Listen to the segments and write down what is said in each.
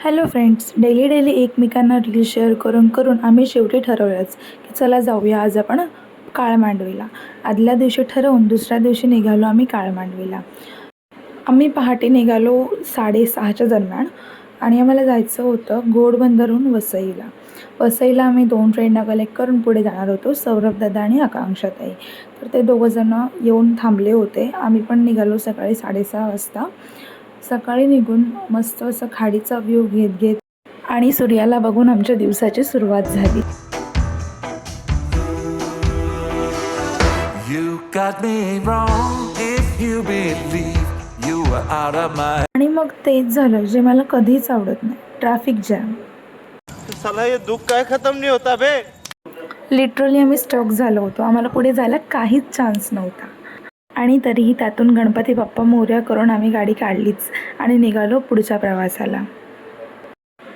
Hello friends, daily एकमेकांना reel share करून करून आम्ही शेवटी ठरवलंच की चला जाऊया आज आपण काळमांडवीला. आदल्या दिवशी ठरवून दुसऱ्या दिवशी निघालो आम्ही काळमांडवीला. आम्ही पहाटे निघालो 6:30च्या दरम्यान आणि आम्हाला जायचं होतं घोडबंदरहून वसईला. वसईला आम्ही 2 ट्रेनना कलेक्ट करून पुढे जाणार होतो, सौरभ दादा आणि आकांक्षाताई. तर ते दोघंजणं येऊन थांबले होते. आम्ही पण निघालो सकाळी 6:30 वाजता. सकाळी निघून मस्त असं खाडीचा व्ह्यू घेत घेत आणि सूर्याला बघून आमच्या दिवसाची सुरुवात झाली. आणि मग तेच झालं जे मला कधीच आवडत नाही, ट्रॅफिक जॅम. साला ये दुख काय खत्म नहीं होता बे. लिटरली आम्ही स्टक झालो होतो. आम्हाला पुढे जायला काहीच चान्स नव्हता आणि तरीही त्यातून गणपती बाप्पा मोरया करून आम्ही गाडी काढलीच आणि निघालो पुढच्या प्रवासाला.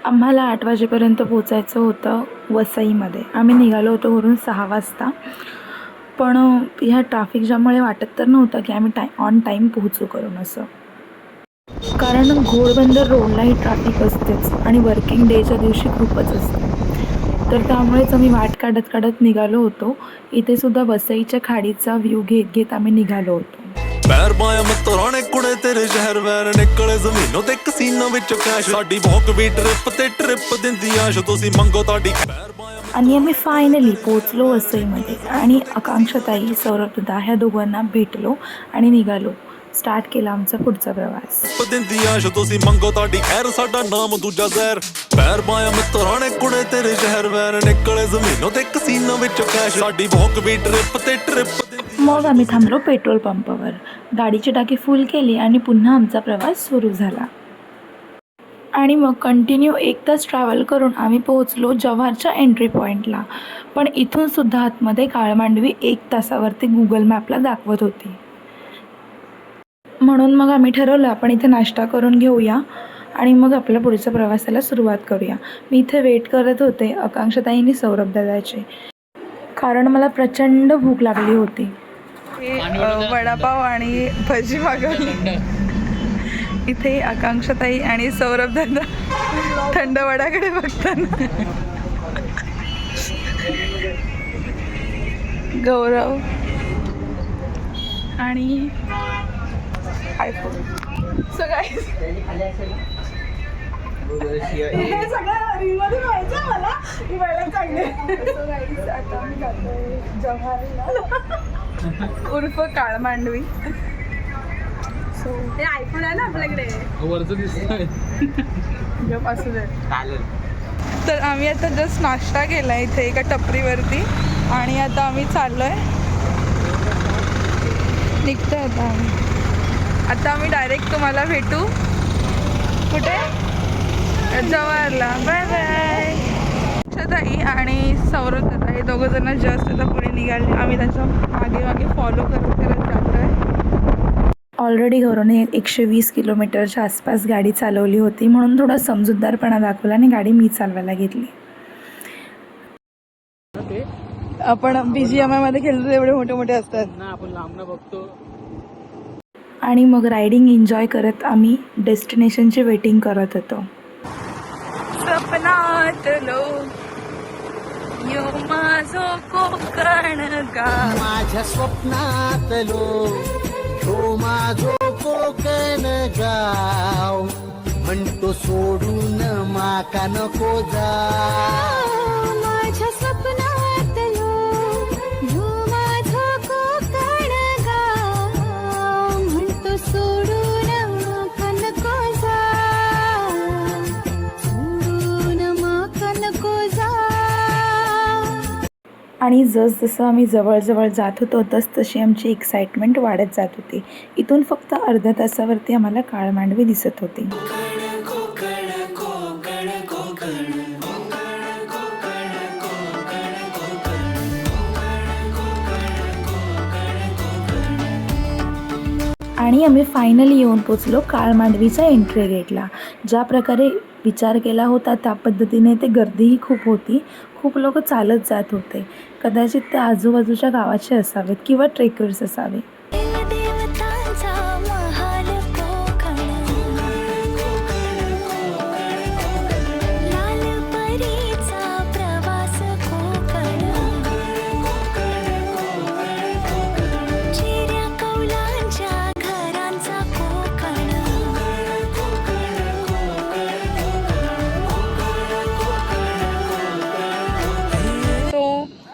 आम्हाला 8 वाजेपर्यंत पोचायचं होतं वसईमध्ये. आम्ही निघालो होतो घरून 6 वाजता. पण ह्या ट्रॅफिक जॅममुळे वाटत तर नव्हतं की आम्ही ऑन टाईम पोहोचू करून असं. कारण घोडबंदर रोडलाही ट्रॅफिक असतेच आणि वर्किंग डेच्या दिवशी खूपच असते. तर त्यामुळेच आम्ही वाट काढत काढत निघालो होतो. इथे सुद्धा वसईच्या खाडीचा व्ह्यू घेत घेत आम्ही निघालो होतो. पैर पाया मतराने कुड़े तेरे शहर वैर निकले जमीनों ते कसीनों विच कैश साडी भौक भी ट्रिप ते ट्रिप दिंदी आश तुसी मंगो ताडी. आणि आम्ही फायनली पोचलो वसईमध्ये आणि आकांक्षाताई, सौरभ दादा ह्या दोघांना भेटलो आणि निघालो. स्टार्ट केला आमचा पुढचा प्रवास. दिंदी आश तुसी मंगो ताडी खैर साडा नाम दूजा जहर पैर पाया मतराने कुड़े तेरे शहर वैर निकले जमीनों ते कसीनों विच कैश साडी भौक भी ट्रिप ते ट्रिप. मग आम्ही थांबलो पेट्रोल पंपावर. गाडीची टाकी फुल केली आणि पुन्हा आमचा प्रवास सुरू झाला. आणि मग कंटिन्यू 1 तास ट्रॅव्हल करून आम्ही पोहोचलो जव्हारच्या एंट्री पॉईंटला. पण इथून सुद्धा आतमध्ये काळमांडवी 1 तासावरती गुगल मॅपला दाखवत होती. म्हणून मग आम्ही ठरवलं आपण इथे नाश्ता करून घेऊया आणि मग आपल्या पुढच्या प्रवासाला सुरुवात करूया. मी इथे वेट करत होते आकांक्षाताईंनी सौरभ दादाचे, कारण मला प्रचंड भूक लागली होती. वडापाव आणि भजी मागवली. इथे आकांक्षाताई आणि सौरभ दादा थंड वड्याकडे बघताना. गौरव आणि आयफोन. सो गाईज हे सगळं रीलमध्ये व्हायचं मला ही वेळेला चांगले. सो गाईज आता आम्ही जातोय जव्हारला उर्फ काळमांडवी. सो हे आयफोन आहे ना आपल्याकडे वरचं दिसतंय जप असू दे चालेल. तर आम्ही आता जस्ट नाश्ता केला इथे एका टपरीवरती आणि आता आम्ही चाललोय, निघतोय आता आम्ही डायरेक्ट तुम्हाला भेटू कुठे, जव्हारला. Bye bye. ताई आणि सौरभ दादा हे दोघं जण जस्ट आता पुढे निघाले. आम्ही त्यांच्या मागे मागे फॉलो करत जातो आहे. ऑलरेडी गौरवने 120 किलोमीटरच्या आसपास गाडी चालवली होती, म्हणून थोडा समजूतदारपणा दाखवला आणि गाडी मी चालवायला घेतली. आपण BGMI मध्ये खेळतो एवढे मोठे मोठे असतात ना, आपण लांबनं बघतो. आणि मग रायडिंग एन्जॉय करत आम्ही डेस्टिनेशनची वेटिंग करत होतो. सपनातलो यो माझो कोकण गाव, माझ्या स्वप्नातलो यो माझो कोकण गाव, म्हणतो सोडून माका नको जाव. माझ्या स्वप्नातलो यो माझो कोकण गाव, म्हणतो सोडून माका नको जाव, सोडून माका नको जाव. आणि जसजसं आम्ही जवळजवळ जात होतो तसतशी आमची एक्साइटमेंट वाढत जात होती. इथून फक्त अर्ध्या तासावरती आम्हाला काळमांडवी दिसत होती. आणि आम्ही फायनली येऊन पोचलो काळमांडवीच्या एंट्री गेटला. ज्या प्रकारे विचार केला होता त्या पद्धतीने ते गर्दीही खूप होती. खूप लोक चालत जात होते. कदाचित ते आजूबाजूच्या गावाचे असावेत किंवा ट्रेकर्स असावे. देवतांचा महाल कोकण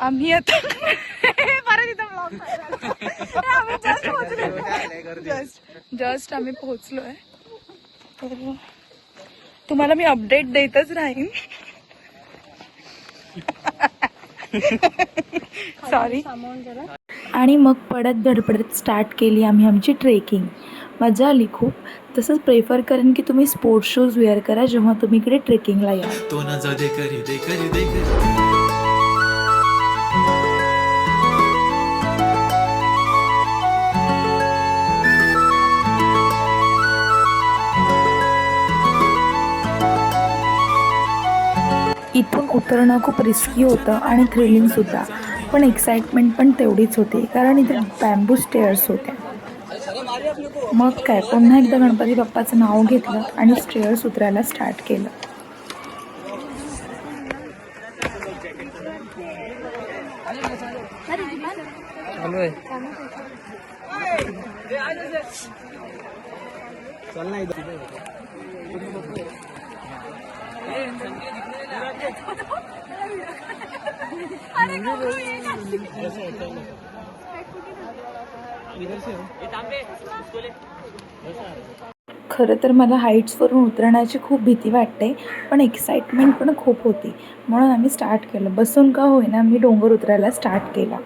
आम्ही आता परत इथं vlog पाहिला. आम्ही just पोहोचलोय. जस्ट आम्ही पोहोचलोय. तर तुम्हाला मी अपडेट देतच राहीन. सॉरी. आणि मग पडत धडपडत स्टार्ट केली आम्ही आमची ट्रेकिंग. मजा आली खूप. तसंच प्रेफर करेन की तुम्ही स्पोर्ट्स शूज वेअर करा जेव्हा तुम्ही इकडे ट्रेकिंगला या. तो ना जा दे करी इथून उतरणं खूप रिस्की होतं आणि थ्रिलिंगसुद्धा, पण एक्साइटमेंट पण तेवढीच होती कारण इथे बॅम्बू स्टेअर्स होत्या. मग काय पुन्हा एकदा गणपती बाप्पाचं नाव घेतलं आणि स्टेअर्स उतरायला स्टार्ट केलं. खरं तर मला हाईट्सवरून उतरण्याची खूप भीती वाटते, पण एक्साइटमेंट पण खूप होती म्हणून आम्ही स्टार्ट केलं. बसून का होईना मी डोंगर उतरायला स्टार्ट केला.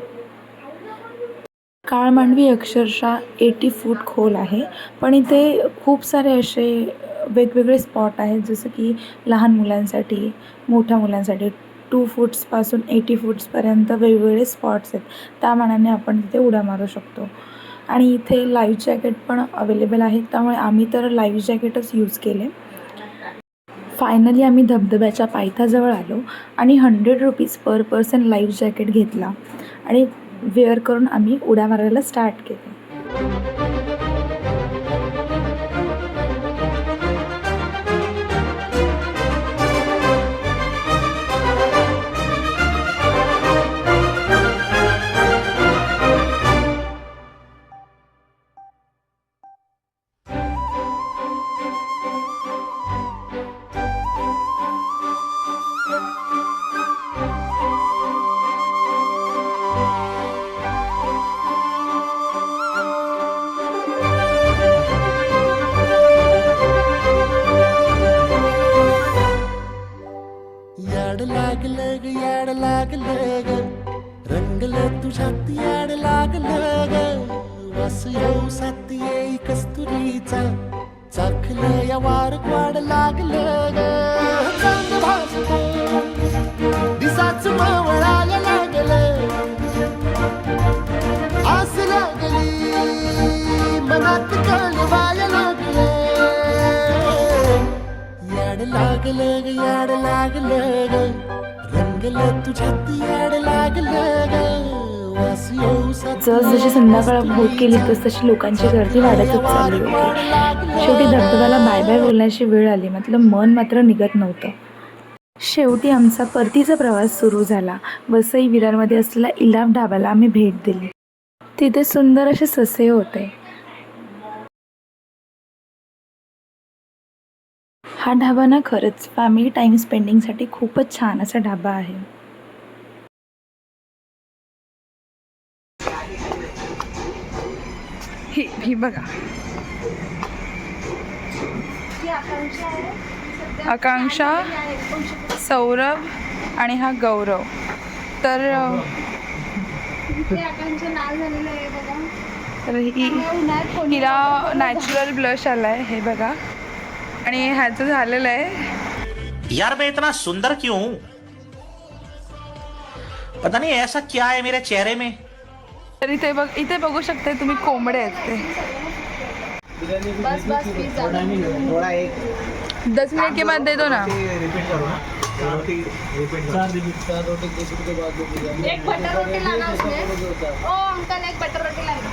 काळमांडवी अक्षरशः 80 फूट खोल आहे, पण इथे खूप सारे असे वेगवेगळे स्पॉट आहेत जसं की लहान मुलांसाठी, मोठ्या मुलांसाठी 2 फूट्सपासून 80 फूट्सपर्यंत वेगवेगळे स्पॉट्स आहेत. त्या मानाने आपण तिथे उड्या मारू शकतो. आणि इथे लाईव्ह जॅकेट पण अवेलेबल आहेत, त्यामुळे आम्ही तर लाईव्ह जॅकेटच यूज केले. फायनली आम्ही धबधब्याच्या पायथ्याजवळ आलो आणि 100 rupees per person live jacket घेतला आणि वेअर करून आम्ही उड्या मारायला स्टार्ट केले. याड लागलं ग, रंगलं तुझ्यात याड लागलं ग, वास येऊ साथ येई कस्तुरीचा, चाखलं या वार वाड लागलं ग, चांद भासलं दिसाच मावळायला लागलं, आस लागली मनात कळवायला लागलं, याड लागलं ग, याड लागलं ग, रंगलं तुझ्यात याड लागलं ग, वास येऊ साथ. जशी संध्याकाळ होत गेली तशी लोकांची गर्दी वाढतच चालली होती. शेवटी धबधब्याला बाय बाय बोलण्याची वेळ आली, मतलब मन मात्र निघत नव्हतं. शेवटी आमचा परतीचा प्रवास सुरू झाला. वसई विरारमध्ये असलेल्या इलाफ ढाब्याला आम्ही भेट दिली. तिथे सुंदर असे ससे होते. हा ढाबा ना खरंच फॅमिली टाईम स्पेंडिंगसाठी खूपच छान असा ढाबा आहे. ही बघा, आकांक्षा, सौरभ आणि हा गौरव. तर हिला नॅचरल ब्लश आलाय हे बघा, आणि ह्याचं झालेलं आहे. यार मैं इतना सुंदर क्यों हूं? पता नहीं ऐसा क्या है मेरे चेहरे में. तर इथे बघू शकता तुम्ही कोंबडे आहेत ते. बस प्लीज 10 मिनट के बाद दे दो ना. एक बटर रोटी लाना उसमें. ओ अंकल एक बटर रोटी लाना.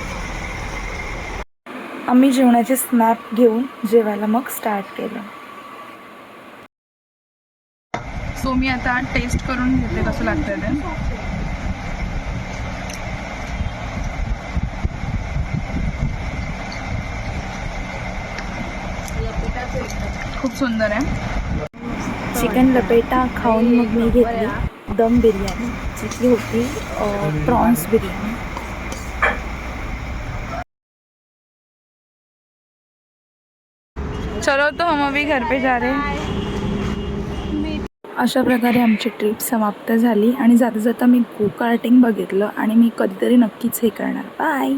आम्ही जेवणाचे स्नॅप घेऊन जेवायला मग स्टार्ट केलं. सो मी आता टेस्ट करून घेते कसं लागतं ते. खूप सुंदर आहे. चिकन लपेटा खाऊन मग मी घेतली दम बिर्याणी, जी की होती प्रॉन्स बिर्याणी. चलो तो हम अभी घर पे जा रहे हैं. अशा प्रकारे आमची ट्रिप समाप्त झाली आणि जाता जाता मी गो कार्टिंग बघितलं आणि मी कधीतरी नक्कीच हे करणार. बाय.